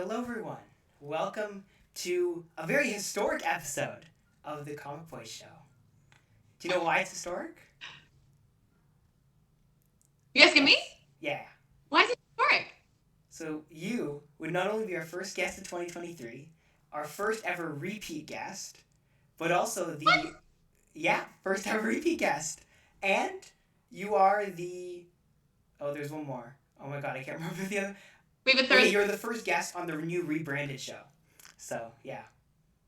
Hello, everyone. Welcome to a very historic episode of the Comic Boy Show. Do you know why it's historic? You asking me? Yes. Yeah. Why is it historic? So, you would not only be our first guest of 2023, our first ever repeat guest, but also What? first ever repeat guest. And you are there's one more. Oh my god, I can't remember the other. We have a Okay, third. you're the first guest on the new rebranded show. So, yeah.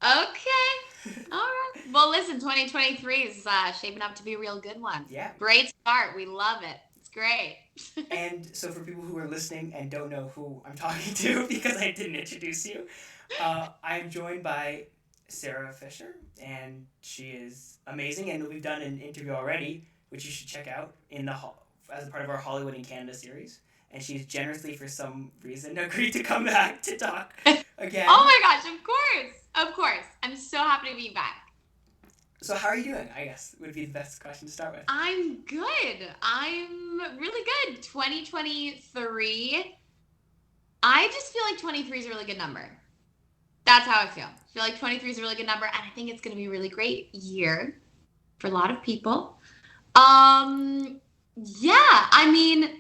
Okay. All right. Well, listen, 2023 is shaping up to be a real good one. Yeah. Great start. We love it. It's great. And so, for people who are listening and don't know who I'm talking to because I didn't introduce you, I'm joined by Sarah Fisher, and she is amazing. And we've done an interview already, which you should check out as a part of our Hollywood in Canada series. And she's generously, for some reason, agreed to come back to talk again. Oh my gosh, of course. Of course. I'm so happy to be back. So how are you doing, I guess, would be the best question to start with. I'm good. I'm really good. 2023. I just feel like 23 is a really good number. That's how I feel. I feel like 23 is a really good number, and I think it's going to be a really great year for a lot of people. Yeah, I mean,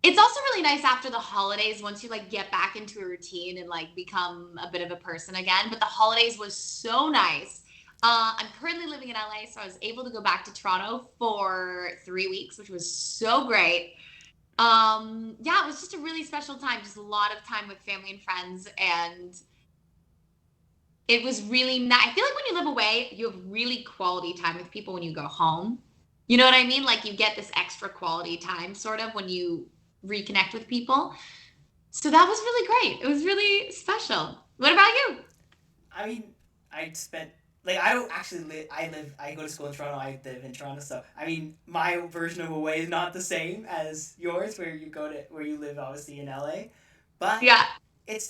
it's also really nice after the holidays once you like get back into a routine and like become a bit of a person again. But the holidays was so nice. I'm currently living in LA, so I was able to go back to Toronto for 3 weeks, which was so great. Yeah, it was just a really special time, just a lot of time with family and friends, and it was really nice. I feel like when you live away, you have really quality time with people when you go home. You know what I mean? Like you get this extra quality time sort of when you reconnect with people. So that was really great. It was really special. What about you? I mean, I spent I don't actually live. I go to school in Toronto. I live in Toronto, so I mean, my version of away is not the same as yours, where you live, obviously in LA. But Yeah. it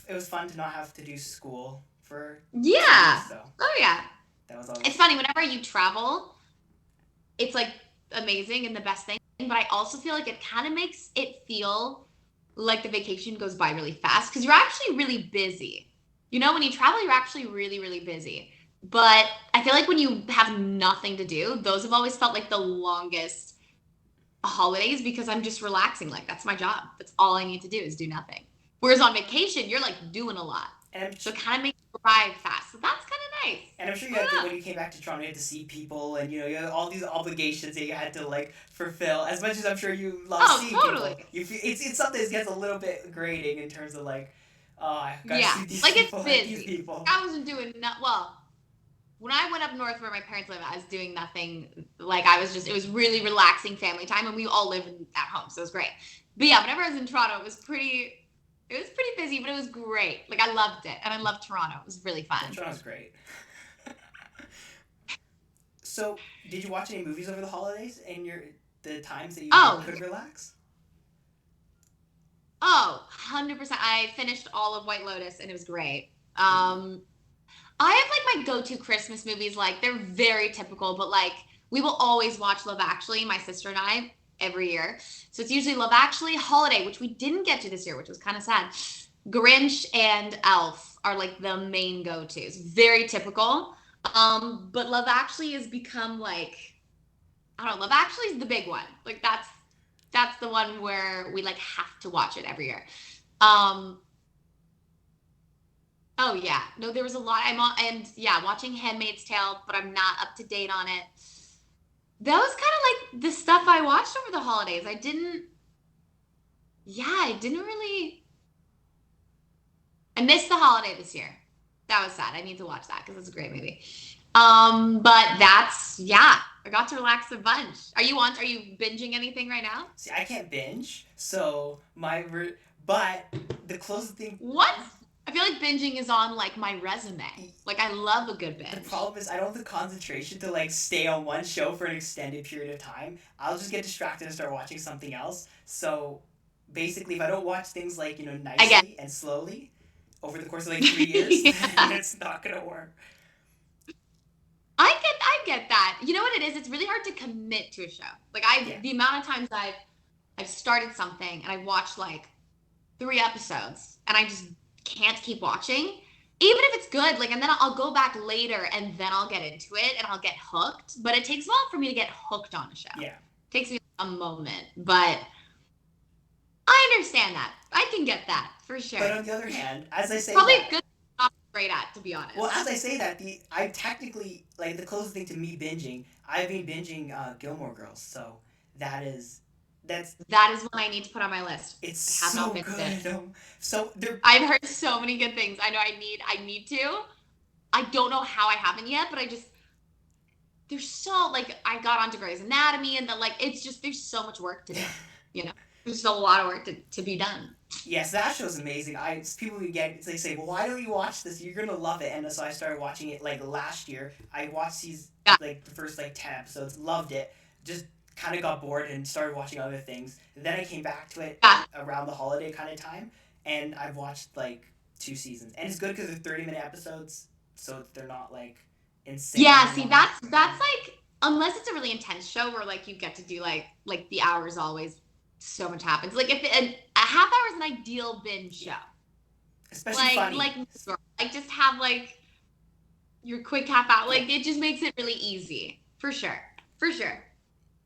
was fun to not have to do school for 2 weeks. Yeah. So Oh yeah. that was It's always funny whenever you travel, it's like amazing and the best thing, but I also feel like it kind of makes it feel like the vacation goes by really fast because you're actually really busy. You know, when you travel, you're actually really, really busy. But I feel like when you have nothing to do, those have always felt like the longest holidays because I'm just relaxing. Like that's my job. That's all I need to do is do nothing. Whereas on vacation, you're like doing a lot. and So it kind of makes you arrive fast. So that's kind of nice. I'm sure you I had to, don't know. when you came back to Toronto, you had to see people, and you had all these obligations that you had to like fulfill. As much as I'm sure you love Oh, seeing totally. people, it's something that gets a little bit grating in terms of like, oh, I gotta Yeah, see these like it's people and these busy. people. I wasn't doing well. When I went up north where my parents live, I was doing nothing. Like I was just, it was really relaxing family time, and we all live at home, so it was great. But yeah, whenever I was in Toronto, it was pretty busy, but it was great. Like I loved it, and I loved Toronto. It was really Yeah, fun. Toronto's great. So, did you watch any movies over the holidays and the times that you Oh, could relax? oh, 100%. I finished all of White Lotus, and it was great. Ooh. I have like my go-to Christmas movies. Like they're very typical, but like we will always watch Love Actually, my sister and I, every year. So it's usually Love Actually, Holiday, which we didn't get to this year, which was kind of sad. Grinch and Elf are like the main go-tos. Very typical. But Love Actually has become like I don't know. Love Actually is the big one. Like that's the one where we like have to watch it every year. Um, Oh yeah, no, there was a lot. I'm on, and yeah, watching *Handmaid's Tale*, but I'm not up to date on it. That was kind of like the stuff I watched over the holidays. I didn't really. I missed the holiday this year. That was sad. I need to watch that because it's a great movie. But yeah, I got to relax a bunch. Are you binging anything right now? See, I can't binge, so but the closest thing. What? I feel like binging is on like my resume. Like I love a good The binge. problem is I don't have the concentration to like stay on one show for an extended period of time. I'll just get distracted and start watching something else. So basically, if I don't watch things like I guess. nicely and slowly over the course of like 3 years, then Yeah. it's not gonna work. I get that. You know what it is? It's really hard to commit to a show. Like Yeah. the amount of times I've started something and I watched like 3 episodes and I just can't keep watching. Even if it's good, like, and then I'll go back later and then I'll get into it and I'll get hooked. But it takes a while for me to get hooked on a show. Yeah. It takes me a moment, but I understand that. I can get that for sure. But on the other hand, as I say probably that, a good not great at, to be honest. Well, as I say that, I technically, like, the closest thing to me binging, I've been binging Gilmore Girls, so that is one I need to put on my list. It's I have so not been good. So I've heard so many good things. I know I need to. I don't know how I haven't yet, but there's so, like, I got onto Grey's Anatomy and like, it's just, there's so much work to do, you know? There's just a lot of work to be done. Yes, that show's amazing. People they say, well, why don't you watch this? You're gonna love it. And so I started watching it like last year. I watched like the first like 10 episodes, loved it. Just kind of got bored and started watching other things. And then I came back to it around the holiday kind of time, and I've watched like 2 seasons. And it's good because they're 30-minute episodes, so they're not like insane. Yeah, see, that's like, unless it's a really intense show where like you get to do like the hours always. So much happens. Like, if a half hour is an ideal binge show, especially funny. Like just have like your quick half hour. Like, it just makes it really easy, for sure.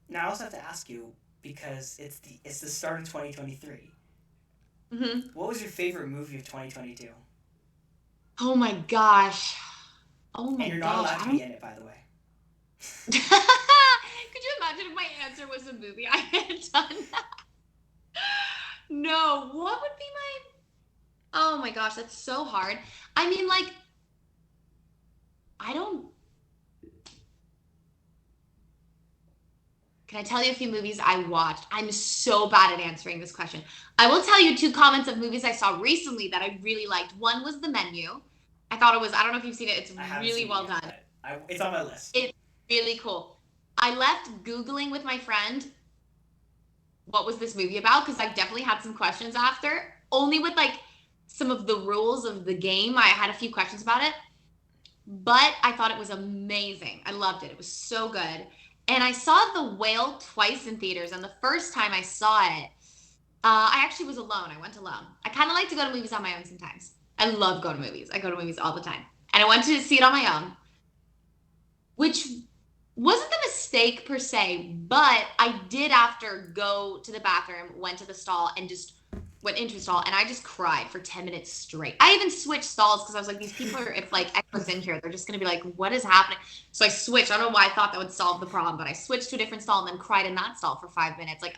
Now I also have to ask you, because it's the start of 2023. Mm-hmm. What was your favorite movie of 2022? Oh my gosh! And you're not allowed to be in it, by the way. Could you imagine if my answer was a movie I had done? No, what would be my... Oh my gosh, that's so hard. I mean, like, Can I tell you a few movies I watched? I'm so bad at answering this question. I will tell you 2 comments of movies I saw recently that I really liked. One was The Menu. I thought it was... I don't know if you've seen it. It's really well done. It's on my list. It's really cool. I left Googling with my friend what was this movie about, because I definitely had some questions after, only with like some of the rules of the game. I had a few questions about it, but I thought it was amazing. I loved it. It was so good. And I saw The Whale twice in theaters, and the first time I saw it, I actually was alone. I went alone. I kind of like to go to movies on my own sometimes. I love going to movies. I go to movies all the time. And I went to see it on my own, which wasn't the mistake per se, but I did after go to the bathroom, went to the stall, and just went into a stall, and I just cried for 10 minutes straight. I even switched stalls because I was like, these people are, if like X was in here, they're just going to be like, what is happening? So I switched. I don't know why I thought that would solve the problem, but I switched to a different stall and then cried in that stall for 5 minutes. And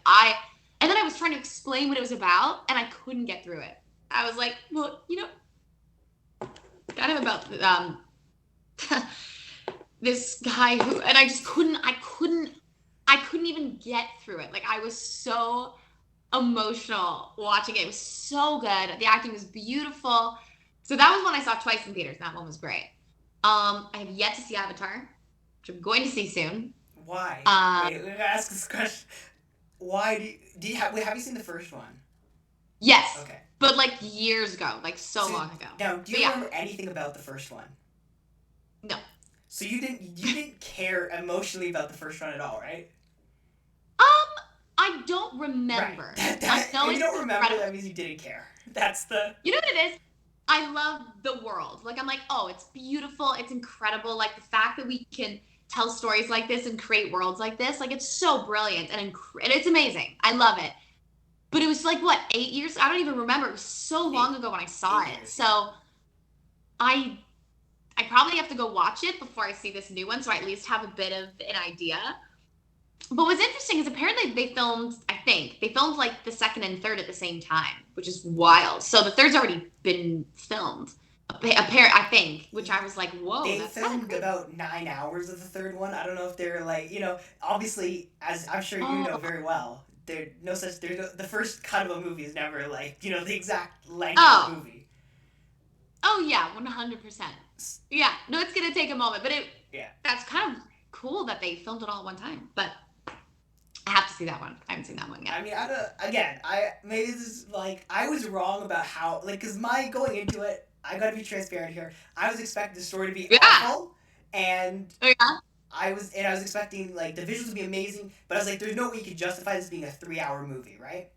then I was trying to explain what it was about, and I couldn't get through it. I was like, well, kind of about this guy who, and I couldn't even get through it. Like, I was so emotional watching it. It was so good. The acting was beautiful. So that was one I saw twice in theaters. That one was great. I have yet to see Avatar, which I'm going to see soon. Why? Wait, let me ask this question. Why have you seen the first one? Yes. Okay. But like years ago, like so long ago. Now, do you remember anything about the first one? No. So you didn't care emotionally about the first one at all, right? I don't remember. Right. If you don't remember, that means you didn't care. That's the... You know what it is? I love the world. Like, I'm like, oh, it's beautiful. It's incredible. Like, the fact that we can tell stories like this and create worlds like this, like, it's so brilliant and it's amazing. I love it. But it was like, what, 8 years? I don't even remember. It was so long ago when I saw it. So I probably have to go watch it before I see this new one, so I at least have a bit of an idea. But what's interesting is apparently they filmed like the second and third at the same time, which is wild. So the third's already been filmed, I think, which I was like, whoa. They filmed about 9 hours of the third one. I don't know if they're like, obviously, as I'm sure you know very well, the first cut of a movie is never like, the exact length of the movie. Oh yeah, 100%. Yeah, no, it's gonna take a moment, but that's kind of cool that they filmed it all at one time. But I have to see that one. I haven't seen that one yet. I mean, maybe this is like, I was wrong about how, like, because my going into it, I gotta be transparent here. I was expecting the story to be awful, and I was expecting like the visuals to be amazing, but I was like, there's no way you could justify this being a 3-hour movie, right?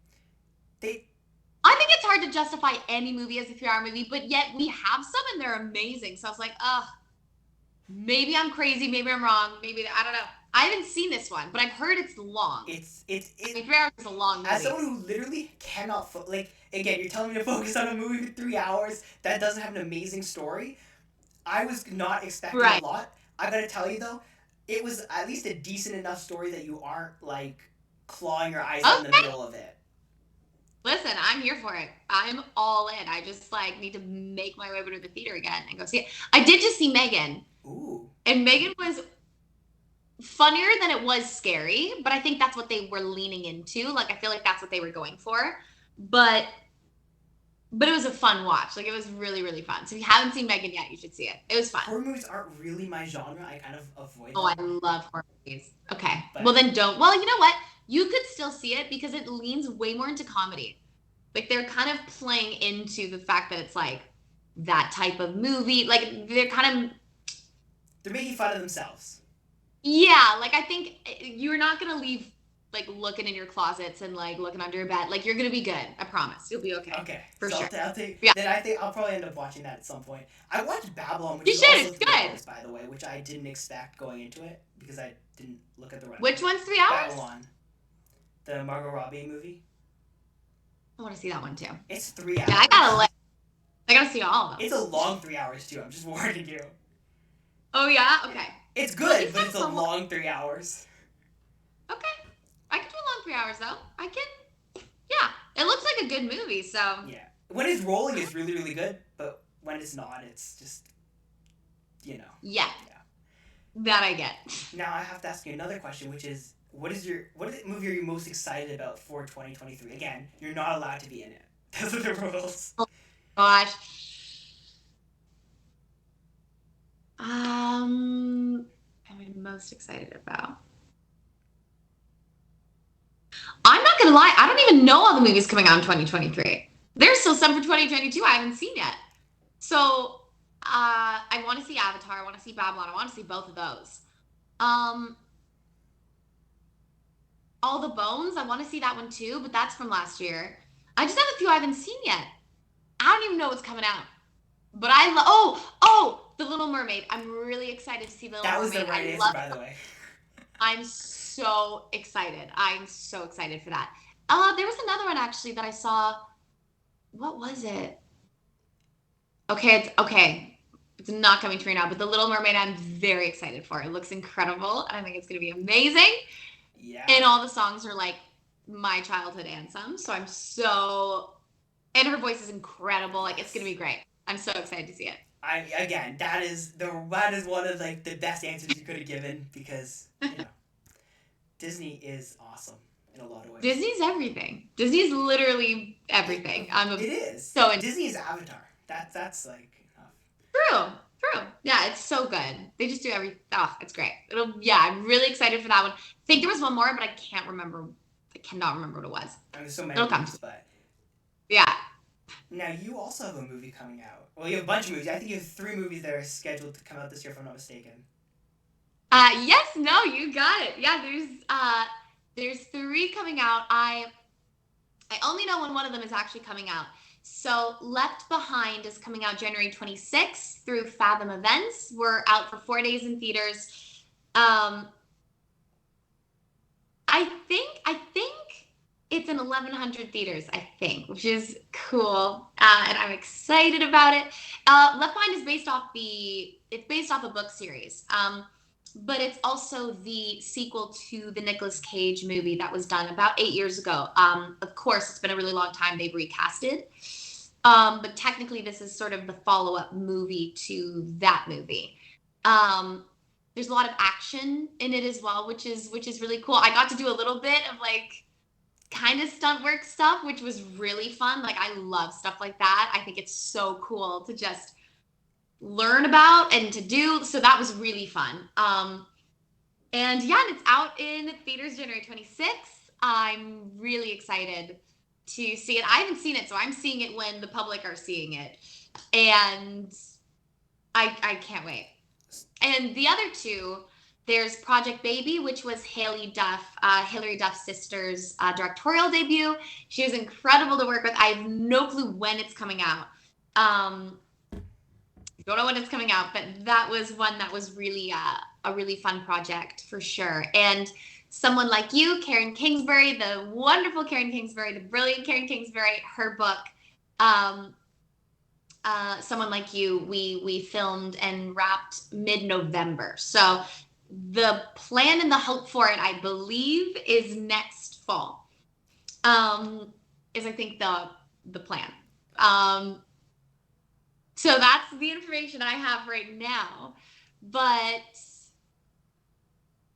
I think it's hard to justify any movie as a 3-hour movie, but yet we have some and they're amazing. So I was like, maybe I'm crazy, maybe I'm wrong, maybe I don't know. I haven't seen this one, but I've heard it's long. I mean, 3 hours is a long movie. As someone who literally cannot like, again, you're telling me to focus on a movie for 3 hours that doesn't have an amazing story. I was not expecting a lot. I gotta tell you though, it was at least a decent enough story that you aren't like clawing your eyes out in the middle of it. Listen, I'm here for it. I'm all in. I just like need to make my way over to the theater again and go see it. I did just see Megan. Ooh. And Megan was funnier than it was scary, but I think that's what they were leaning into. Like I feel like that's what they were going for. But it was a fun watch. Like it was really, really fun. So if you haven't seen Megan yet, you should see it. It was fun. Horror movies aren't really my genre. I kind of avoid them. Oh, I love horror movies. Okay. Well then don't. Well, you know what? You could still see it because it leans way more into comedy. Like they're kind of playing into the fact that it's like that type of movie. Like they're making fun of themselves. Yeah, like I think you're not gonna leave like looking in your closets and like looking under your bed. Like you're gonna be good. I promise. You'll be okay. Okay. For sure. Then I think I'll probably end up watching that at some point. I watched Babylon, which is also 3 hours, by the way, which I didn't expect going into it because I didn't look at the run. Which one's 3 hours? Babylon. The Margot Robbie movie. I want to see that one too. It's 3 hours. Yeah, I gotta see all of them. It's a long 3 hours too. I'm just warning you. Oh yeah? Okay. It's good, but it's a long 3 hours. Okay. I can do a long 3 hours though. I can. Yeah. It looks like a good movie, so. Yeah. When it's rolling, it's really, really good, but when it's not, it's just, you know. Yeah. That I get. Now I have to ask you another question, which is, what movie are you most excited about for 2023? Again, you're not allowed to be in it. Those are the rules. Oh gosh. I'm most excited about. I'm not gonna lie, I don't even know all the movies coming out in 2023. There's still some for 2022 I haven't seen yet. So I want to see Avatar, I want to see Babylon, I want to see both of those. All the Bones, I want to see that one too, but that's from last year. I just have a few I haven't seen yet. I don't even know what's coming out. But I love The Little Mermaid. I'm really excited to see The Little Mermaid. That was the right answer, by the way. I'm so excited. I'm so excited for that. There was another one actually that I saw. What was it? Okay. It's not coming to me now, but The Little Mermaid I'm very excited for. It looks incredible, and I think it's going to be amazing. Yeah. And all the songs are like my childhood anthem, so and her voice is incredible. Like it's going to be great. I'm so excited to see it. That is one of like the best answers you could have given because Disney is awesome in a lot of ways. Disney's everything. Disney's literally everything. It is. So Disney is Avatar. That's like True. Yeah, it's so good. They just do everything. Oh, it's great. I'm really excited for that one. I think there was one more, but I can't remember. I cannot remember what it was. There's so many movies, but yeah. Now you also have a movie coming out. Well, you have a bunch of movies. I think you have 3 movies that are scheduled to come out this year, if I'm not mistaken. Yes. No, you got it. Yeah. There's 3 coming out. I only know when one of them is actually coming out. So Left Behind is coming out January 26th through Fathom Events. We're out for 4 days in theaters. I think it's in 1,100 theaters, I think, which is cool. And I'm excited about it. Left Behind is based off a book series. But it's also the sequel to the Nicolas Cage movie that was done about 8 years ago. Of course, it's been a really long time. They've recasted. But technically, this is sort of the follow-up movie to that movie. There's a lot of action in it as well, which is really cool. I got to do a little bit of like kind of stunt work stuff, which was really fun. Like I love stuff like that. I think it's so cool to just learn about and to do. So that was really fun. And it's out in theaters January 26th. I'm really excited to see it. I haven't seen it, so I'm seeing it when the public are seeing it. And I can't wait. And the other 2, There's Project Baby, which was Hilary Duff's sister's directorial debut. She was incredible to work with. I have no clue when it's coming out. Don't know when it's coming out, but that was one that was really a really fun project for sure. And Someone Like You, Karen Kingsbury, the wonderful Karen Kingsbury, the brilliant Karen Kingsbury, her book, um, Someone Like You, we filmed and wrapped mid-November. So the plan and the hope for it, I believe, is next fall. Is I think the plan. So that's the information I have right now. But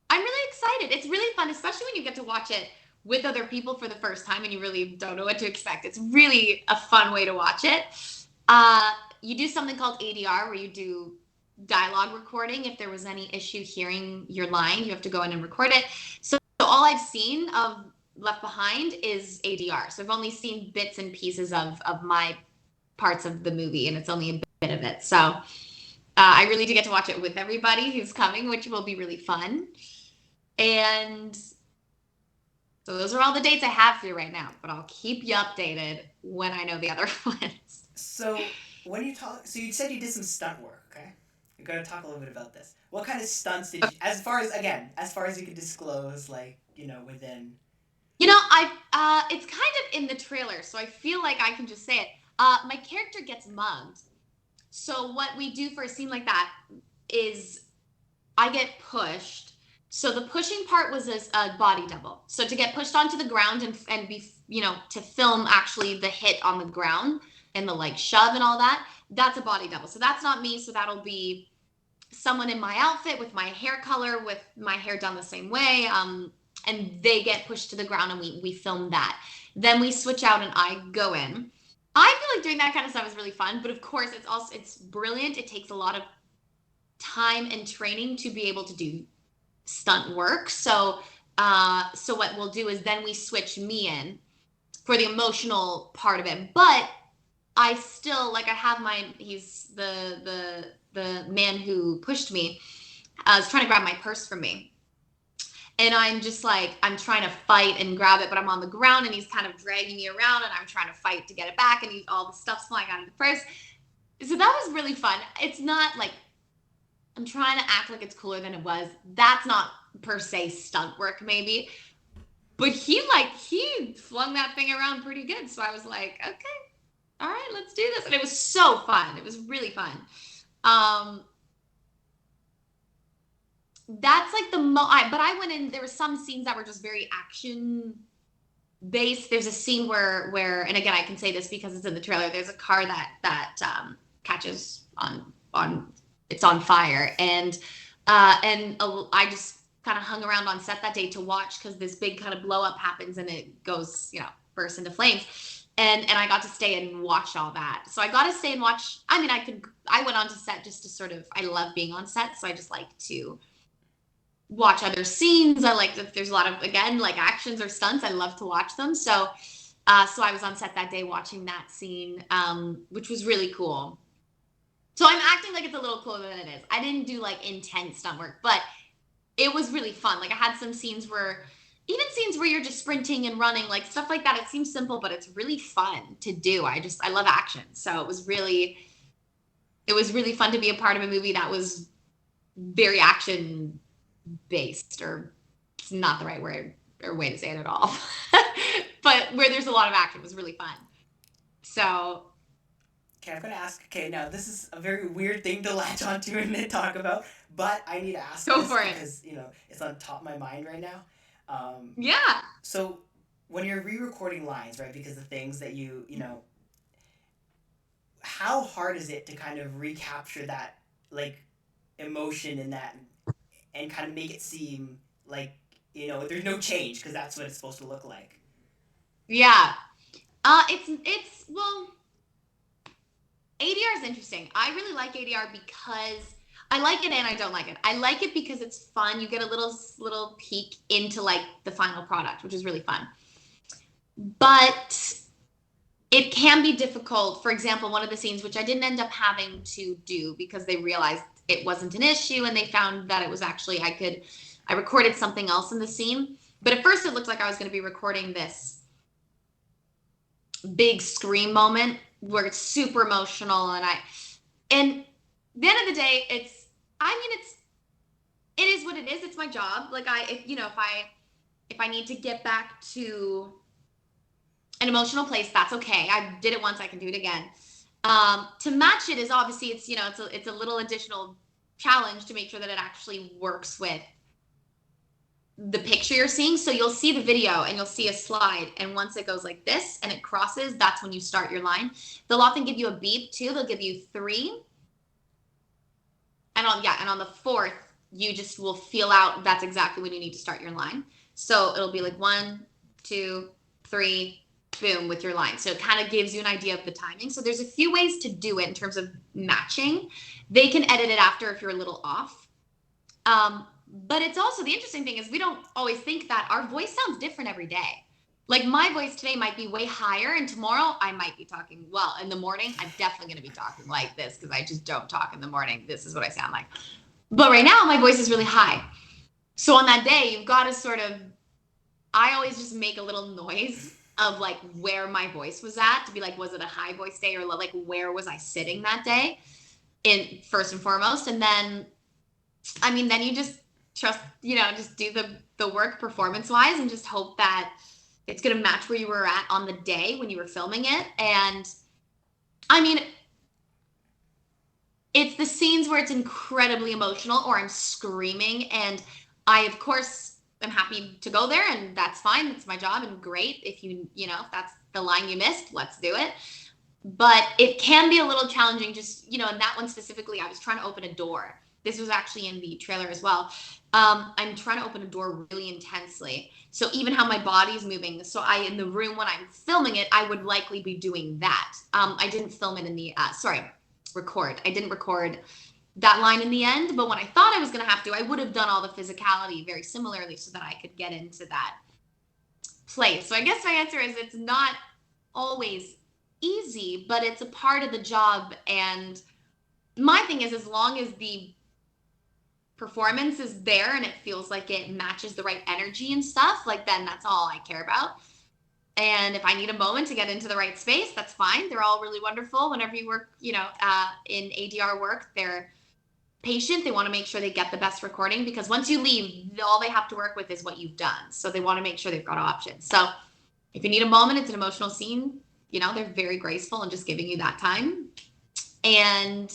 I'm really excited. It's really fun, especially when you get to watch it with other people for the first time and you really don't know what to expect. It's really a fun way to watch it. You do something called ADR, where you do dialogue recording. If there was any issue hearing your line, you have to go in and record it. So all I've seen of Left Behind is ADR. So I've only seen bits and pieces of my parts of the movie, and it's only a bit of it. So I really do get to watch it with everybody who's coming, which will be really fun. And so those are all the dates I have for you right now, but I'll keep you updated when I know the other ones. So when you talk, so you said you did some stunt work, okay? You're gonna talk a little bit about this. What kind of stunts did you, as far as you can disclose, like, within? It's kind of in the trailer, so I feel like I can just say it. My character gets mugged. So what we do for a scene like that is I get pushed. So the pushing part was a body double. So to get pushed onto the ground and be, to film actually the hit on the ground and the like shove and all that, that's a body double. So that's not me. So that'll be someone in my outfit with my hair color, with my hair done the same way. And they get pushed to the ground and we film that. Then we switch out and I go in. I feel like doing that kind of stuff is really fun, but of course it's brilliant. It takes a lot of time and training to be able to do stunt work. So what we'll do is then we switch me in for the emotional part of it. But I still, like, I have he's the man who pushed me, is trying to grab my purse from me. And I'm just like, I'm trying to fight and grab it, but I'm on the ground and he's kind of dragging me around and I'm trying to fight to get it back and all the stuff's flying out of the purse. So that was really fun. It's not like, I'm trying to act like it's cooler than it was. That's not per se stunt work maybe. But he flung that thing around pretty good. So I was like, okay, all right, let's do this. And it was so fun. It was really fun. That's like but I went in, there were some scenes that were just very action based. There's a scene where, and again, I can say this because it's in the trailer, there's a car that catches on it's on fire. And I just kind of hung around on set that day to watch because this big kind of blow up happens and it goes, bursts into flames. And I got to stay and watch all that. So I got to stay and watch. I mean, I went on to set just to sort of, I love being on set. So I just like to watch other scenes. I like if there's a lot of, again, like actions or stunts, I love to watch them. So I was on set that day watching that scene, which was really cool. So I'm acting like it's a little cooler than it is. I didn't do like intense stunt work, but it was really fun. Like I had some scenes where you're just sprinting and running, like stuff like that. It seems simple, but it's really fun to do. I love action. So it was really fun to be a part of a movie that was very action based, or it's not the right word or way to say it at all. But where there's a lot of action, it was really fun. So Okay, I'm gonna ask. Okay, now this is a very weird thing to latch onto and talk about, but I need to ask go this for it. because it's on top of my mind right now. Yeah. So when you're re-recording lines, right? Because the things that how hard is it to kind of recapture that like emotion in that and kind of make it seem like there's no change because that's what it's supposed to look like. Yeah. It's well, ADR is interesting. I really like ADR because I like it and I don't like it. I like it because it's fun. You get a little peek into like the final product, which is really fun. But it can be difficult. For example, one of the scenes, which I didn't end up having to do because they realized it wasn't an issue and they found that it was actually, I recorded something else in the scene. But at first it looked like I was going to be recording this big scream moment where it's super emotional. And at the end of the day, it is what it is. It's my job. Like if I need to get back to an emotional place, that's okay. I did it once, I can do it again. To match it is obviously it's a little additional challenge to make sure that it actually works with the picture you're seeing. So you'll see the video and you'll see a slide, and once it goes like this and it crosses, that's when you start your line. They'll often give you a beep too. They'll give you 3, and on the 4th, you just will feel out that's exactly when you need to start your line. So it'll be like 1, 2, 3, boom, with your line. So it kind of gives you an idea of the timing. So there's a few ways to do it in terms of matching. They can edit it after if you're a little off. But it's also, the interesting thing is we don't always think that our voice sounds different every day. Like my voice today might be way higher, and tomorrow I might be talking, well, in the morning, I'm definitely going to be talking like this because I just don't talk in the morning. This is what I sound like. But right now my voice is really high. So on that day, you've got to sort of, I always just make a little noise of like where my voice was at to be like, was it a high voice day, or like where was I sitting that day in first and foremost. And then, I mean, then you just trust, just do the work performance wise and just hope that it's going to match where you were at on the day when you were filming it. And I mean, it's the scenes where it's incredibly emotional or I'm screaming, and I, of course, am happy to go there, and that's fine. That's my job, and great. If if that's the line you missed, let's do it. But it can be a little challenging just, in that one specifically, I was trying to open a door. This was actually in the trailer as well. I'm trying to open a door really intensely. So even how my body's moving. So in the room when I'm filming it, I would likely be doing that. I didn't film it in the, record. I didn't record that line in the end, but when I thought I was going to have to, I would have done all the physicality very similarly so that I could get into that place. So I guess my answer is it's not always easy, but it's a part of the job. And my thing is, as long as the performance is there and it feels like it matches the right energy and stuff, like then that's all I care about. And if I need a moment to get into the right space, that's fine. They're all really wonderful. Whenever you work, in ADR work, they're patient. They want to make sure they get the best recording, because once you leave, all they have to work with is what you've done. So they want to make sure they've got options. So if you need a moment, it's an emotional scene, they're very graceful and just giving you that time. And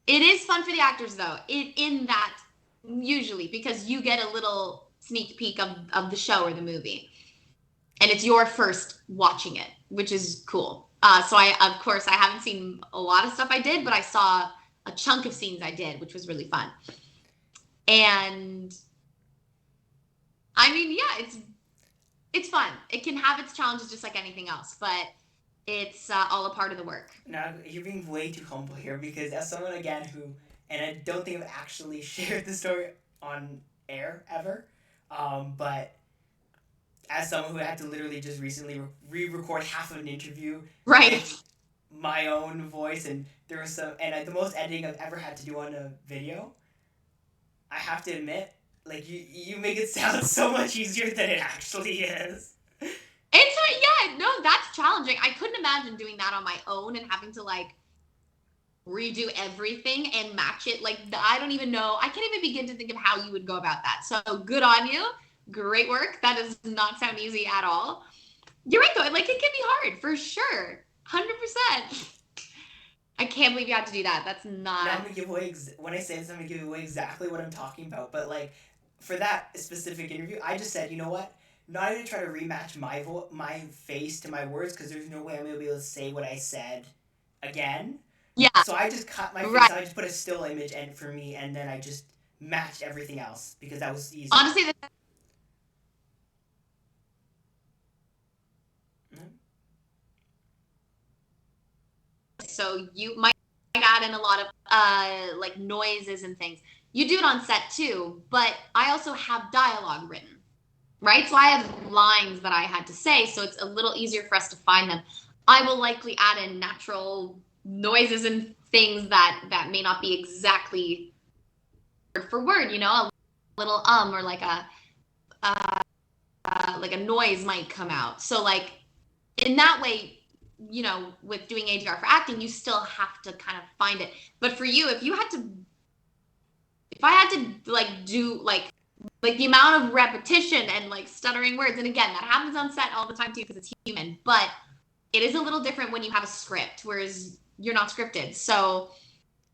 it is fun for the actors, though, in that usually, because you get a little sneak peek of the show or the movie. And it's your first watching it, which is cool. So I haven't seen a lot of stuff I did, but I saw a chunk of scenes I did, which was really fun. And I mean, yeah, it's fun. It can have its challenges just like anything else, but it's all a part of the work. Now, you're being way too humble here, because as someone, again, who, and I don't think I've actually shared the story on air ever, but as someone who had to literally just recently re-record half of an interview, right, with my own voice, and there was the most editing I've ever had to do on a video, I have to admit, like, you make it sound so much easier than it actually is. That's challenging. I couldn't imagine doing that on my own and having to like redo everything and match it. Like, I don't even know. I can't even begin to think of how you would go about that. So good on you. Great work. That does not sound easy at all. You're right, though. Like, it can be hard for sure. 100%. I can't believe you had to do that. That's not. Now I'm gonna give away when I say this, I'm gonna give away exactly what I'm talking about. But like, for that specific interview, I just said, you know what? Not even try to rematch my face to my words, because there's no way I'm gonna be able to say what I said again. Yeah. So I just cut my face. Right. I just put a still image and for me, and then I just matched everything else because that was easy. Honestly, so you might add in a lot of like noises and things. You do it on set too, but I also have dialogue written. right? So I have lines that I had to say, so it's a little easier for us to find them. I will likely add in natural noises and things that may not be exactly word for word, a little or like a noise might come out. So like in that way, with doing ADR for acting, you still have to kind of find it. But for you, if I had to like do like the amount of repetition and like stuttering words, and again, that happens on set all the time too because it's human, but it is a little different when you have a script, whereas you're not scripted. So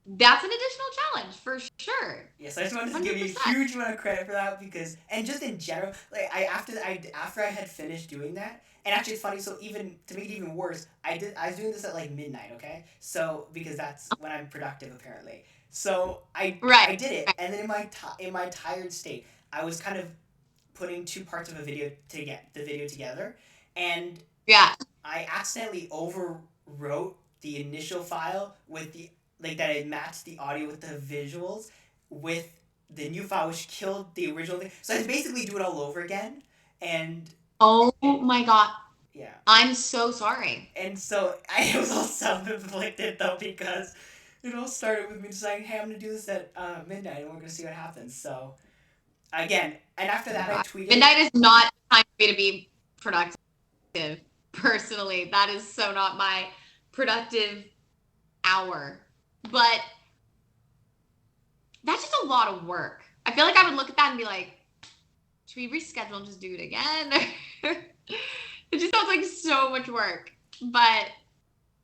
that's an additional challenge for sure. Yes, I just wanted to give you a 100%. huge amount of credit for that because, and just in general, like after I had finished doing that, and actually it's funny. So even to make it even worse, I was doing this at like midnight. Okay, so because that's when I'm productive apparently. So Right. I did it, and then in my tired state, I was kind of putting two parts of a video to get the video together, and Yeah. I accidentally overwrote the initial file with the like that it matched the audio with the visuals with the new file, which killed the original thing. So I had to basically do it all over again, and Oh my God. yeah, I'm so sorry. and so I was all self-inflicted though because it all started with me deciding, hey, I'm gonna do this at midnight, and we're gonna see what happens. So again, and after Oh my that, I God. tweeted. Midnight is not time for me to be productive. Personally, that is so not my productive hour. But that's just a lot of work. I feel like I would look at that and be like, should we reschedule and just do it again? It just sounds like so much work. But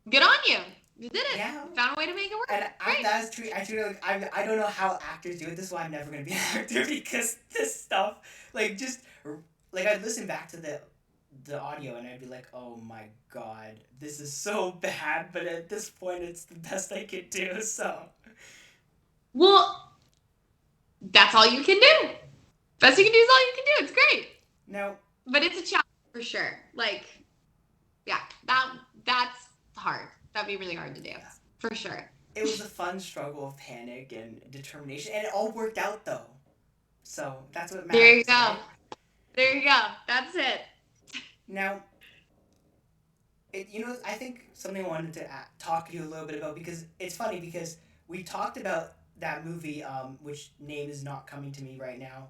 good on you. You did it. Yeah. You found a way to make it work. And Great. that's true. I truly like. I don't know how actors do it. This is why I'm never gonna be an actor because this stuff, like, just like I'd listen back to the audio and I'd be like, oh my god, this is so bad. But at this point, it's the best I could do. So Well, that's all you can do. Best you can do is all you can do. It's great. now, But it's a challenge for sure. Like, yeah, that's hard. That'd be really hard to do. For sure. it was a fun struggle of panic and determination, and it all worked out though. So that's what matters. There you go. Right? There you go. That's it. Now, I think something I wanted to talk to you a little bit about because it's funny because we talked about that movie, which name is not coming to me right now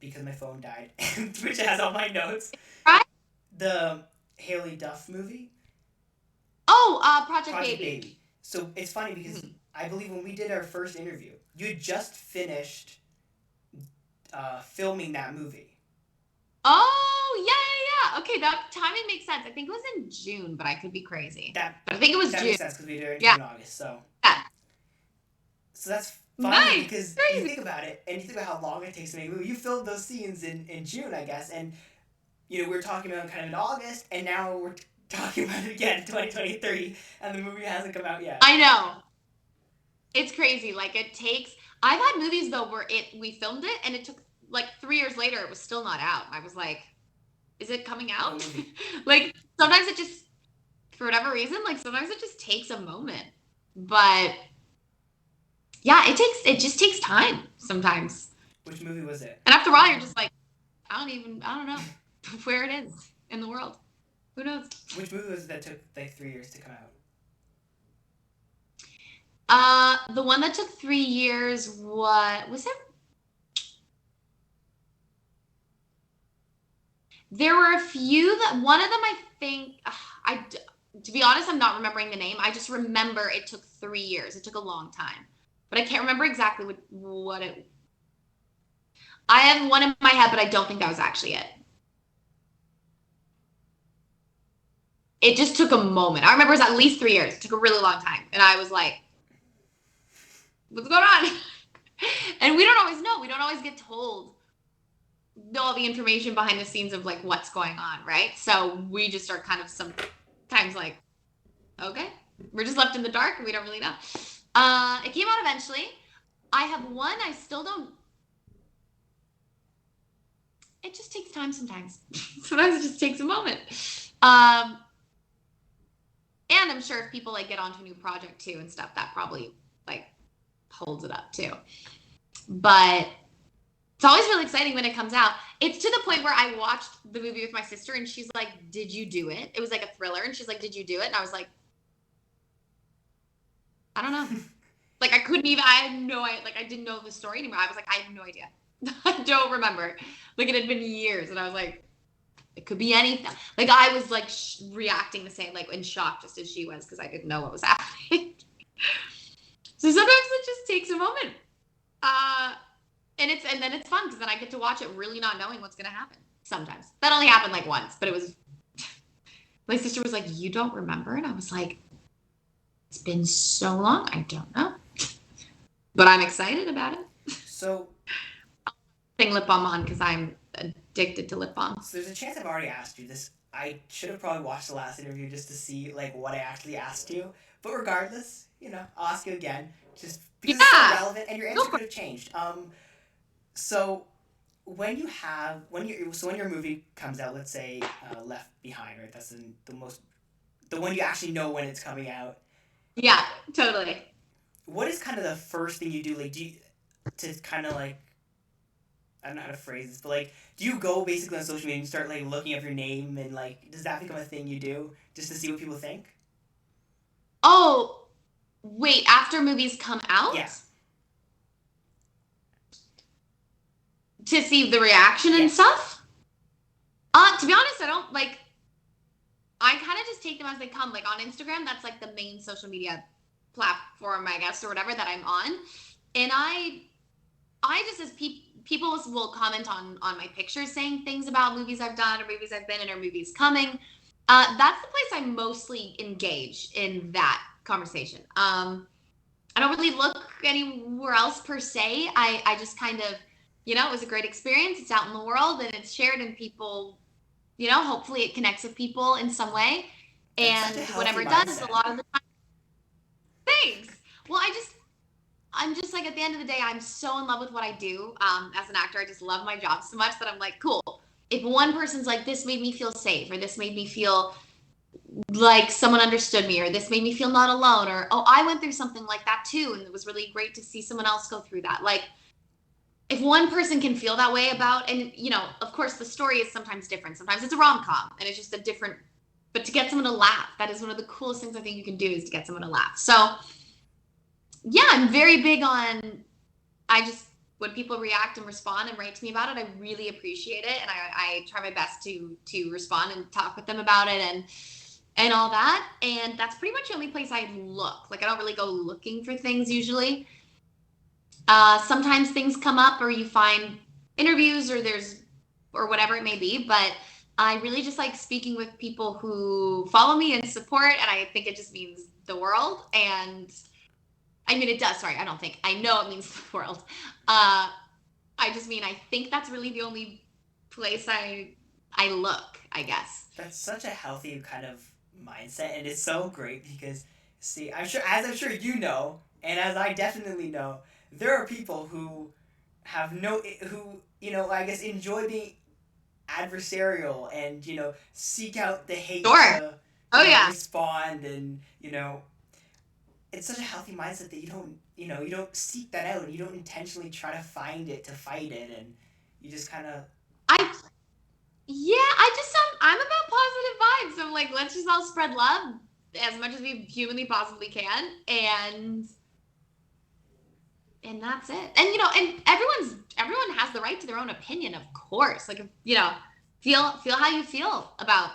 because my phone died, which has all my notes. Right? The Haley Duff movie, Oh, Project Project Baby. Baby. So it's funny because I believe when we did our first interview, you had just finished filming that movie. Oh, yeah. Okay, that timing makes sense. I think it was in June, but I could be crazy. But I think it was That June. makes sense because we did it Yeah. in August. So Yeah. So that's funny Nice. because Crazy. you think about it and you think about how long it takes to make a movie. You filmed those scenes in June, I guess, and we were talking about it kind of in August, and now we're talking about it again in 2023, and the movie hasn't come out yet. I know. It's crazy. Like it takes. I've had movies though where we filmed it and it took like 3 years later it was still not out. I was like, is it coming out? Like sometimes it just, for whatever reason, like sometimes it just takes a moment. But yeah, it just takes time sometimes. Which movie was it? And after a while, you're just like, I don't know where it is in the world. Who knows? Which movie was it that took like 3 years to come out? The one that took 3 years, what was it? There were a few that one of them I think to be honest, I'm not remembering the name. I just remember it took 3 years. It took a long time, but I can't remember exactly what it. I have one in my head, but I don't think that was actually it. It just took a moment. I remember it was at least 3 years. It took a really long time, and I was like, "What's going on?" And we don't always know. We don't always get told all the information behind the scenes of like what's going on, right? So we just are kind of sometimes like, okay, we're just left in the dark and we don't really know. It came out eventually. I have one. I still don't. It just takes time sometimes. Sometimes it just takes a moment. And I'm sure if people like get onto a new project too and stuff, that probably like holds it up too. But it's always really exciting when it comes out. it's to the point where I watched the movie with my sister and she's like, "Did you do it?" It was like a thriller and she's like, "Did you do it?" And I was like, "I don't know." Like I couldn't even. I had no idea. Like I didn't know the story anymore. I was like, I have no idea. I don't remember. Like it had been years, and I was like, it could be anything. Like I was like reacting the same, like in shock, just as she was, because I didn't know what was happening. So sometimes it just takes a moment, uh, and then it's fun because then I get to watch it really not knowing what's gonna happen. Sometimes that only happened like once, but it was. My sister was like, "You don't remember?" And I was like, "It's been so long, I don't know." But I'm excited about it. So, Putting lip balm on because I'm addicted to lip balm. so there's a chance I've already asked you this. I should have probably watched the last interview just to see like what I actually asked you. But regardless, I'll ask you again, just because it's so Yeah. relevant, and your answer could have changed. So when your movie comes out, let's say Left Behind, right? That's the one you actually know when it's coming out. Yeah, totally. What is kind of the first thing you do? Like, to kind of like, I don't know how to phrase this, but like, do you go basically on social media and start like looking up your name, and like, does that become a thing you do just to see what people think? Oh, wait, after movies come out? Yeah. To see the reaction and Yeah. stuff? To be honest, I don't like I kind of just take them as they come. Like on Instagram, that's like the main social media platform, I guess, or whatever that I'm on. And I just as people will comment on my pictures saying things about movies I've done or movies I've been in or movies coming. That's the place I mostly engage in that conversation. I don't really look anywhere else per se. I just kind of, it was a great experience. It's out in the world and it's shared and people, hopefully it connects with people in some way. That's such And a healthy whatever it does, mindset. a lot of the time, thanks. Well, I'm just like at the end of the day, I'm so in love with what I do. As an actor, I just love my job so much that I'm like, cool. If one person's like, this made me feel safe, or this made me feel like someone understood me, or this made me feel not alone, or oh, I went through something like that too, and it was really great to see someone else go through that. Like, if one person can feel that way about, and of course, the story is sometimes different. Sometimes it's a rom com, and it's just a different. But to get someone to laugh, that is one of the coolest things I think you can do is to get someone to laugh. So yeah, I'm very big on. I just when people react and respond and write to me about it, I really appreciate it, and I try my best to respond and talk with them about it and all that. And that's pretty much the only place I look. Like I don't really go looking for things usually. Sometimes things come up, or you find interviews, or whatever it may be, but. I really just like speaking with people who follow me and support, and I think it just means the world. And I mean, it does. Sorry, I don't think. I know it means the world. I just mean I think that's really the only place I look, I guess. That's such a healthy kind of mindset, and it's so great because, see, I'm sure you know, and as I definitely know, there are people who I guess enjoy being adversarial and seek out the hate Sure. to Oh yeah. respond, and it's such a healthy mindset that you don't seek that out, and you don't intentionally try to find it to fight it, and you just kind of. I I'm about positive vibes. I'm like, let's just all spread love as much as we humanly possibly can, and that's it. And everyone has the right to their own opinion, of course. Like feel how you feel about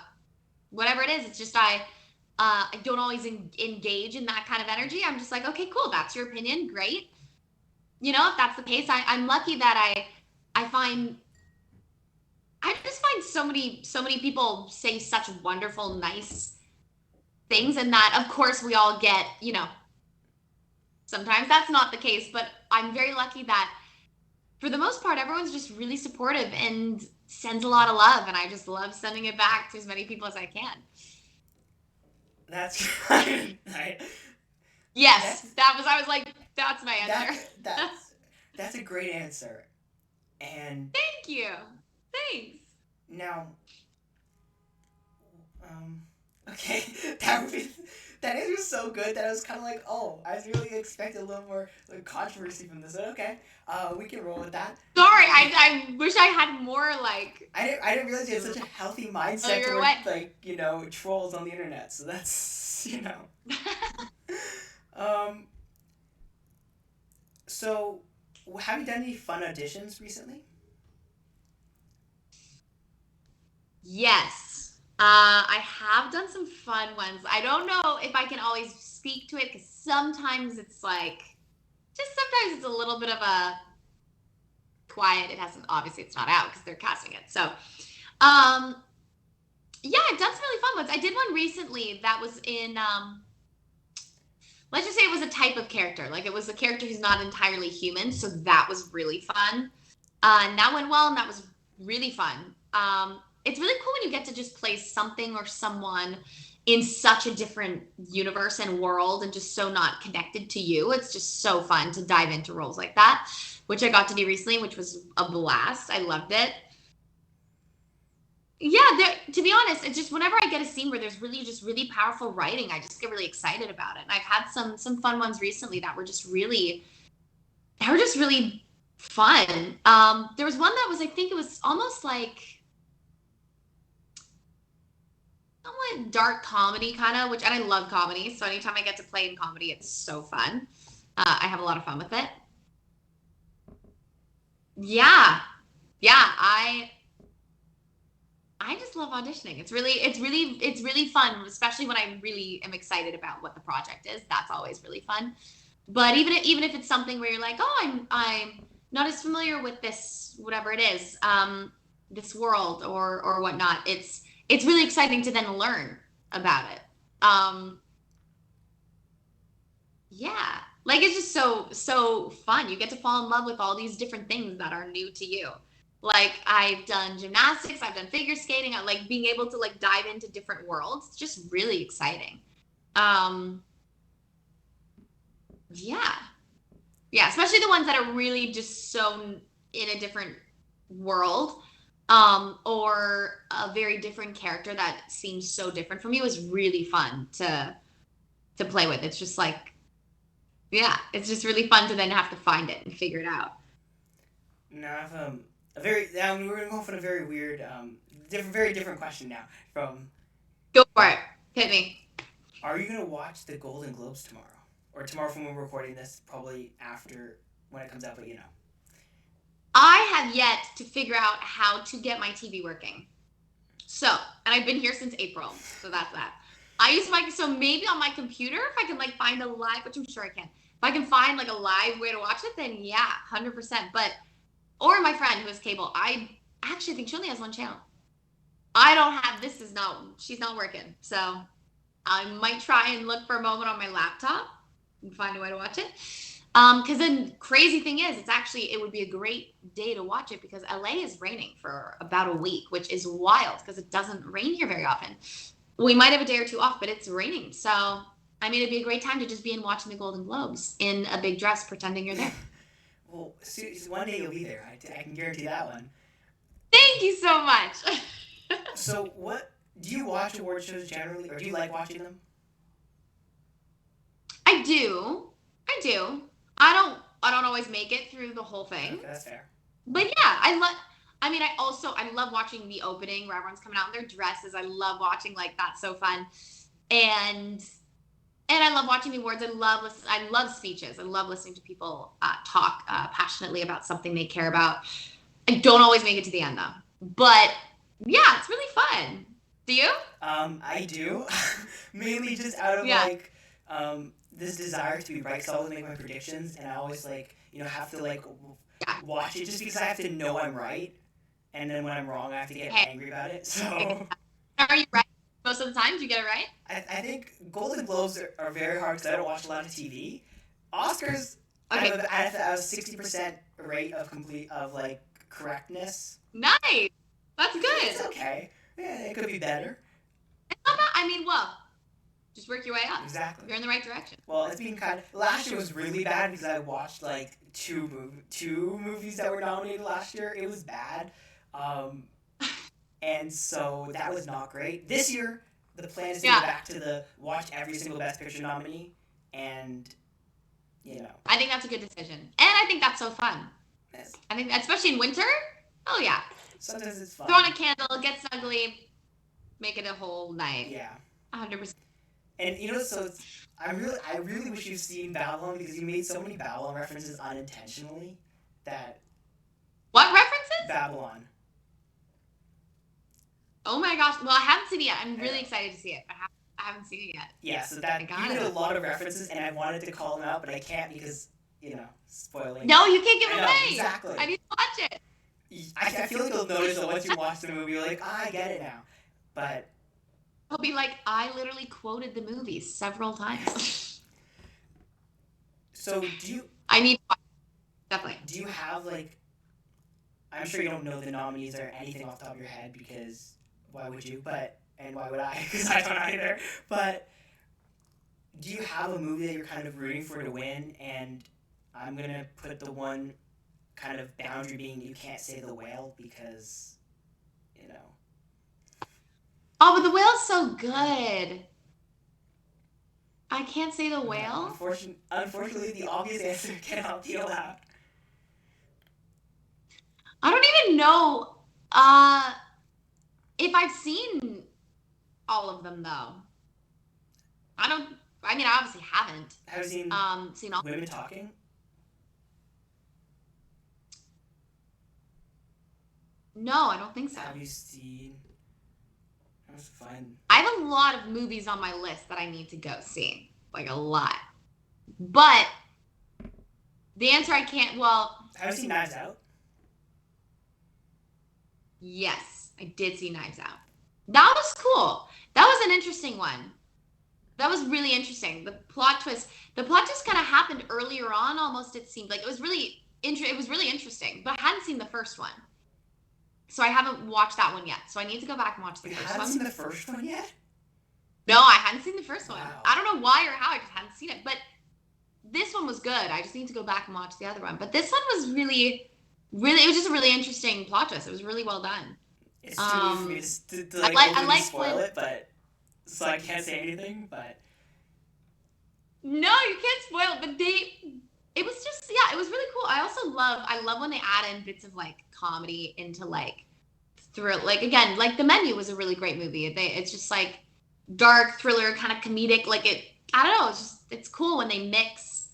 whatever it is. It's just I don't always engage in that kind of energy. I'm just like, okay, cool, that's your opinion, great. If that's the case, I'm lucky that I just find so many people say such wonderful, nice things, and that of course we all get, sometimes that's not the case, but I'm very lucky that for the most part, everyone's just really supportive and sends a lot of love, and I just love sending it back to as many people as I can. That's right. Yes, I was like, that's my answer. That's a great answer. And thank you. Thanks. now, okay, that would be That answer was so good that I was kind of like, oh, I was really expecting a little more like controversy from this. But okay, we can roll with that. Sorry, I wish I had more like. I didn't realize you had such a healthy mindset Your toward way. like trolls on the internet. So that's Um. So, have you done any fun auditions recently? Yes. I have done some fun ones. I don't know if I can always speak to it because sometimes it's like, just sometimes it's a little bit of a quiet. It hasn't, obviously, it's not out because they're casting it. So, yeah, I've done some really fun ones. I did one recently that was in, let's just say it was a type of character. Like it was a character who's not entirely human. So that was really fun. And that went well and that was really fun. It's really cool when you get to just play something or someone in such a different universe and world and just so not connected to you. It's just so fun to dive into roles like that, which I got to do recently, which was a blast. I loved it. Yeah, to be honest, it's just whenever I get a scene where there's really just really powerful writing, I just get really excited about it. And I've had some fun ones recently that were just really fun. There was one that was, I think it was almost like somewhat dark comedy kind of, which, and I love comedy. So anytime I get to play in comedy, it's so fun. I have a lot of fun with it. Yeah. Yeah. I just love auditioning. It's really fun, especially when I really am excited about what the project is. That's always really fun. But even if it's something where you're like, oh, I'm not as familiar with this, whatever it is, this world or whatnot, it's really exciting to then learn about it. Um, yeah, like it's just so fun. You get to fall in love with all these different things that are new to you. Like I've done gymnastics, I've done figure skating. I like being able to like dive into different worlds. It's just really exciting. Um, yeah. Yeah, especially the ones that are really just so in a different world, or a very different character that seems so different from you is really fun to play with. It's just like, yeah, it's just really fun to then have to find it and figure it out. Now, I have a very. We're gonna go for a very weird, very different question now. From, Go for it. Hit me. are you gonna watch the Golden Globes tomorrow, or tomorrow from when we're recording this? Probably after when it comes out, but I have yet to figure out how to get my TV working. So, and I've been here since April. So that's that. I use my, so maybe on my computer, if I can like find a live, which I'm sure I can. If I can find like a live way to watch it, then yeah, 100%. But, or my friend who has cable, I actually think she only has one channel. I don't have, she's not working. So I might try and look for a moment on my laptop and find a way to watch it. Because the crazy thing is, it would be a great day to watch it because LA is raining for about a week, which is wild because it doesn't rain here very often. We might have a day or two off, but it's raining. So, I mean, it'd be a great time to just be in watching the Golden Globes in a big dress, pretending you're there. well, one day you'll be there. I can guarantee that one. Thank you so much. So, what do you watch award shows generally, or do you like watching them? I do. I don't always make it through the whole thing. Okay, that's fair. But yeah, I love watching the opening where everyone's coming out in their dresses. I love watching like that's so fun. And I love watching the awards. I love speeches. I love listening to people talk passionately about something they care about. I don't always make it to the end though. But yeah, it's really fun. Do you? I do. Mainly just out of this desire to be right, because I always make my predictions, and I always have to watch it just because I have to know I'm right, and then when I'm wrong, I have to get angry about it. So, are you right most of the time? Do you get it right? I think Golden Globes are very hard because I don't watch a lot of TV. Oscars, okay. I have a 60% rate of correctness. Nice, that's good. It's okay. Yeah, it could be better. It's not bad. I mean, well, just work your way up. Exactly. You're in the right direction. Well, it's been last year was really bad because I watched two movies that were nominated last year. It was bad. And so that was not great. This year, the plan is to go back to watch every single Best Picture nominee, and I think that's a good decision, and I think that's so fun. Yes. I think, especially in winter. Oh yeah. Sometimes it's fun. Throw on a candle, get snuggly, make it a whole night. Yeah. 100%. And so I really wish you've seen Babylon, because you made so many Babylon references unintentionally that. What references? Babylon. Oh my gosh! Well, I haven't seen it yet. I'm really excited to see it. I haven't seen it yet. Yeah, so that you made a lot of references, and I wanted to call them out, but I can't because spoiling. No, you can't give it away. Exactly. I need to watch it. I feel like you'll notice that once you watch the movie, you're like, I get it now. But I'll be like, I literally quoted the movie several times. So do you? I need to watch it. Definitely. Do you have I'm sure you don't know the nominees or anything off the top of your head, because why would you? And why would I? Because I don't either. But do you have a movie that you're kind of rooting for to win? And I'm gonna put the one kind of boundary being you can't say The Whale, because Oh, but The Whale's so good. I can't say The Whale. Unfortunately, the obvious answer cannot be allowed. I don't even know if I've seen all of them, though. I obviously haven't. Have you seen all Women Talking? No, I don't think so. Have you seen? I have a lot of movies on my list that I need to go see, like a lot. But the answer I can't. Well, have you seen Knives Out? Yes, I did see Knives Out. That was cool. That was an interesting one. That was really interesting. The plot twist kind of happened earlier on. Almost, it seemed like it was really interesting. But I hadn't seen the first one. So I haven't watched that one yet. So I need to go back and watch the first one. You haven't seen the first one yet? No, I hadn't seen the first one. Wow. I don't know why or how. I just hadn't seen it. But this one was good. I just need to go back and watch the other one. But this one was really, really, it was just a really interesting plot twist. It was really well done. It's too early for me to spoil it, but so I can't say anything. But no, you can't spoil it. But it was just, yeah, it was really cool. I love when they add in bits of comedy into thrill. Again, The Menu was a really great movie. It's just dark thriller, kind of comedic. I don't know. It's cool when they mix.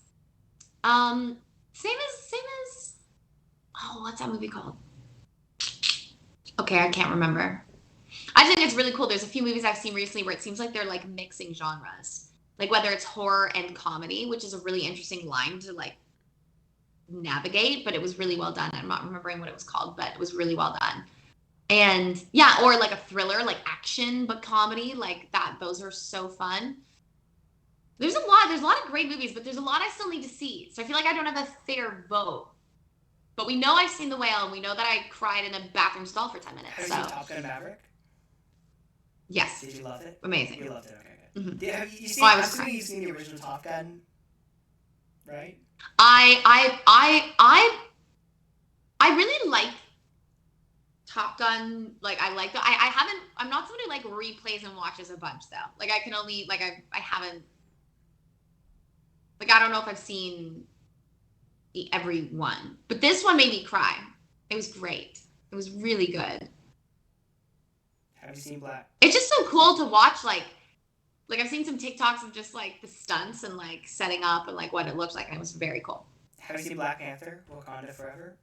Same as. Oh, what's that movie called? Okay, I can't remember. I think it's really cool. There's a few movies I've seen recently where it seems like they're mixing genres. Whether it's horror and comedy, which is a really interesting line to navigate, but it was really well done. I'm not remembering what it was called, but it was really well done. And yeah, or a thriller, action, but comedy, that. Those are so fun. There's a lot of great movies, but there's a lot I still need to see. So I feel like I don't have a fair vote. But we know I've seen The Whale, and we know that I cried in a bathroom stall for 10 minutes. Have you seen Top Gun Maverick? Yes. Did you love it? Amazing. You loved it. Okay, good. Mm-hmm. Have you seen? I'm assuming you've seen the original Top Gun, right? I really like Top Gun. I like that. I haven't. I'm not somebody who replays and watches a bunch though. I can only I haven't. I don't know if I've seen every one, but this one made me cry. It was great. It was really good. Have you seen Black? It's just so cool to watch. I've seen some TikToks of just the stunts and setting up and what it looks like, and it was very cool. Have you seen Black Panther: Wakanda Forever?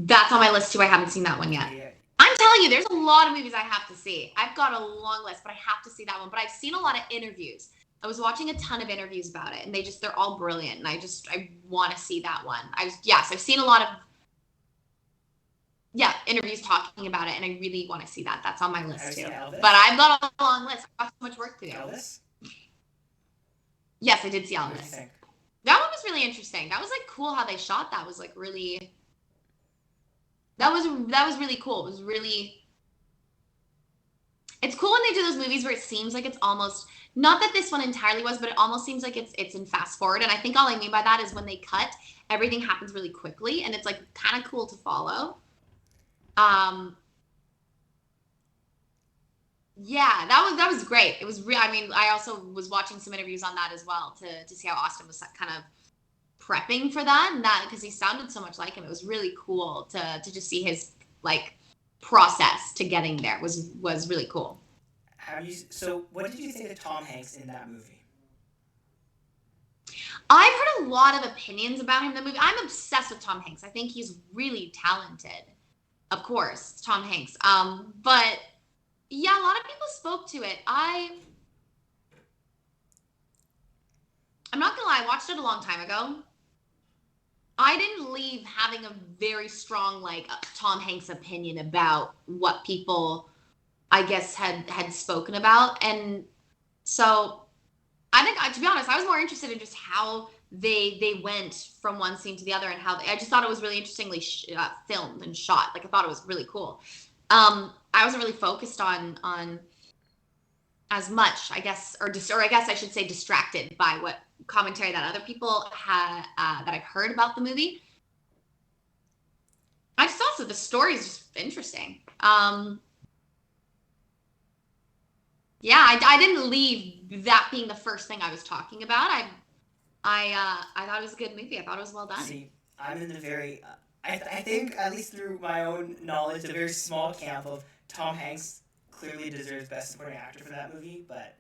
That's on my list too. I haven't seen that one yet. Yeah. I'm telling you, there's a lot of movies I have to see. I've got a long list, but I have to see that one. But I've seen a lot of interviews. I was watching a ton of interviews about it, and they're all brilliant. And I want to see that one. I've seen a lot of interviews talking about it, and I really want to see that. That's on my list too. But I've got a long list. I've got so much work to do. Elvis? Yes, I did see Elvis. What did you think? That one was really interesting. That was cool how they shot that. Was really. That was really cool. It was really. It's cool when they do those movies where it seems like it's almost, not that this one entirely was, but it almost seems like it's in fast forward. And I think all I mean by that is when they cut, everything happens really quickly, and it's kind of cool to follow. Yeah, that was great. It was real. I mean, I also was watching some interviews on that as well to see how Austin was kind of prepping for that, and that because he sounded so much like him. It was really cool to just see his like process to getting there was really cool. So what did you think of Tom Hanks in that movie? I've heard a lot of opinions about him in the movie. I'm obsessed with Tom Hanks. I think he's really talented. Of course, Tom Hanks. But yeah, a lot of people spoke to it. I'm not gonna lie, I watched it a long time ago. I didn't leave having a very strong like Tom Hanks opinion about what people I guess had spoken about, and so I think to be honest, I was more interested in just how they went from one scene to the other, and how I just thought it was really interestingly filmed and shot. Like I thought it was really cool. I wasn't really focused on as much, I guess, or I guess I should say distracted by what commentary that other people had that I've heard about the movie. I just also the story is just interesting. Yeah, I didn't leave that being the first thing I was talking about. I thought it was a good movie. I thought it was well done. See, I'm in the very, I think, at least through my own knowledge, a very small camp of Tom Hanks clearly deserves Best Supporting Actor for that movie, but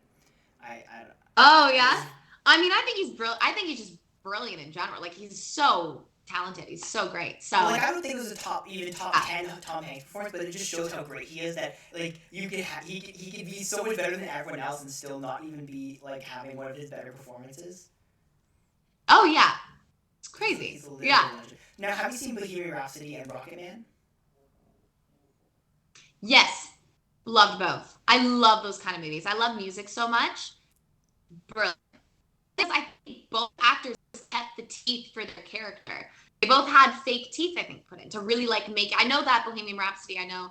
I don't, Oh I yeah, was, I mean I think he's brilliant. I think he's just brilliant in general. Like he's so talented. He's so great. So well, like, I don't think it was even top yeah. 10 Tom Hanks performance, but it just shows how great he is that, like, he could be so much better than everyone else and still not even be, like, having one of his better performances. Oh yeah, it's He's crazy. a literal Yeah. legend. Now, have you seen Bohemian Rhapsody and Rocketman? Yes, loved both. I love those kind of movies. I love music so much. Brilliant. Because I think both actors set the teeth for their character. They both had fake teeth, I think, put in to really like make. I know that Bohemian Rhapsody, I know,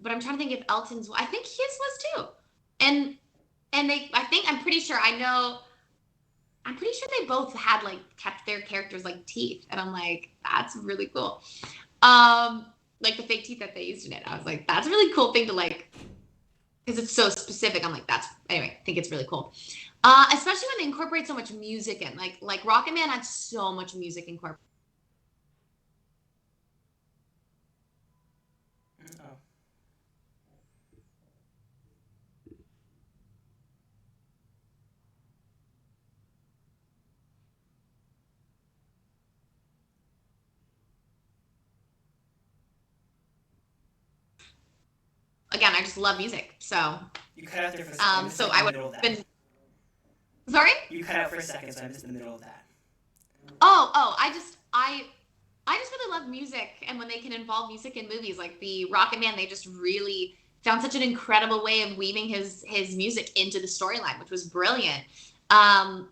but I'm trying to think if Elton's. I think his was too. And I think I'm pretty sure. I know. I'm pretty sure they both had like kept their characters like teeth, and I'm like, that's really cool. Um, like the fake teeth that they used in it. I was like, that's a really cool thing to like because it's so specific. I'm like, that's anyway. I think it's really cool, especially when they incorporate so much music in. Like Rocket Man had so much music incorporated. Oh. Again, I just love music. So You cut out there for a second. I missed so like I the would middle of have that. been sorry. You cut out for a second, so I missed the middle of that. Oh, I just really love music, and when they can involve music in movies, like the Rocket Man, they just really found such an incredible way of weaving his music into the storyline, which was brilliant. Um,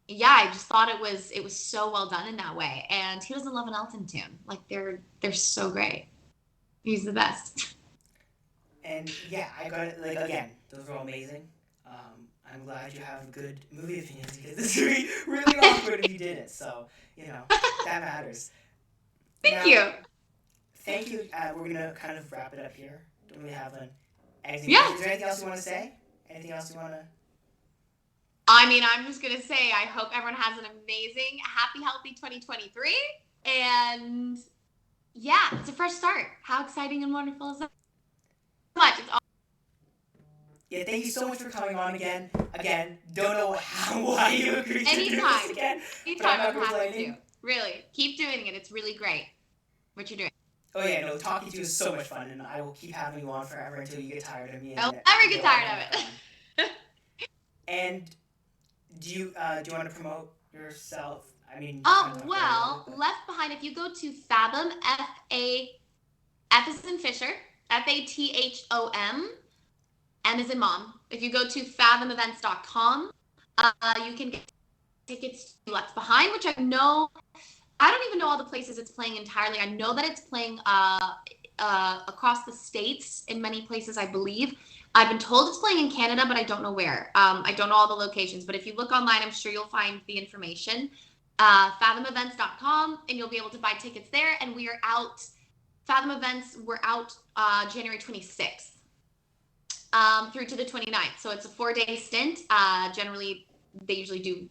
yeah, I just thought it was so well done in that way. And who doesn't love an Elton tune? Like they're so great. He's the best. And yeah, I got it. Like again, those were all amazing. I'm glad you have good movie opinions because it's really, really awkward if you didn't. So that matters. Thank Now, you. thank you. We're gonna kind of wrap it up here. Don't we have anything? Yeah. Is there anything else you want to say? Anything else you want to? I mean, I'm just gonna say I hope everyone has an amazing, happy, healthy 2023. And yeah, it's a fresh start. How exciting and wonderful is that? So much. It's Yeah, thank you so much for coming on again. Again, don't know why you agreed to do this anytime. again, but Anytime I'm I'm not happy to. complaining. Really. Keep doing it. It's really great what you're doing. Oh yeah, no, talking to you is so much fun, and I will keep having you on forever until you get tired of me. I'll And never you get don't tired want of to it. come on. And do you want to promote yourself? I mean, Well, Left Behind, if you go to Fathom, F as in Fisher, FATHOM, M as in mom. If you go to fathomevents.com, you can get tickets to Left Behind, which I don't even know all the places it's playing entirely. I know that it's playing across the states in many places, I believe. I've been told it's playing in Canada, but I don't know where. I don't know all the locations, but if you look online, I'm sure you'll find the information. Fathomevents.com, and you'll be able to buy tickets there. And Fathom Events, we're out January 26th. through to the 29th. So it's a 4-day stint. Generally, they usually do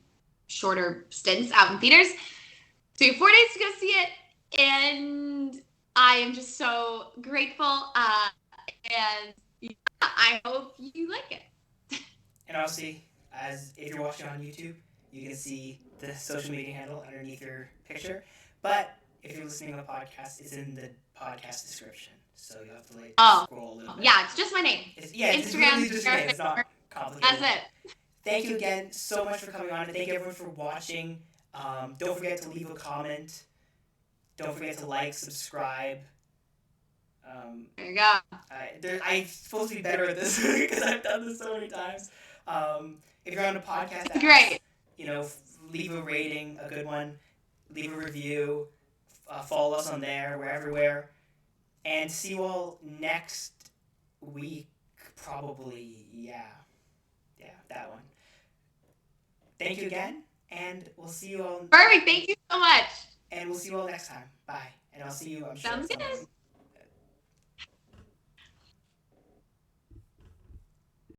shorter stints out in theaters. So you have 4 days to go see it, and I am just so grateful. And yeah, I hope you like it. And obviously, as if you're watching on YouTube, you can see the social media handle underneath your picture. But if you're listening on the podcast, it's in the podcast description. So you have to scroll a little bit. Yeah, it's just my name. It's Instagram, it's just your name. It's not complicated. That's it. Thank you again so much for coming on, and thank you everyone for watching. Don't forget to leave a comment. Don't forget to like, subscribe. There you go. I'm supposed to be better at this because I've done this so many times. If you're on a podcast, great. Leave a rating, a good one. Leave a review. Follow us on there. We're everywhere. And see you all next week, probably. Yeah, that one. Thank you again, and we'll see you all. Perfect. Thank you so much. And we'll see you all next time. Bye. And I'll see you, I'm sure. Sounds good.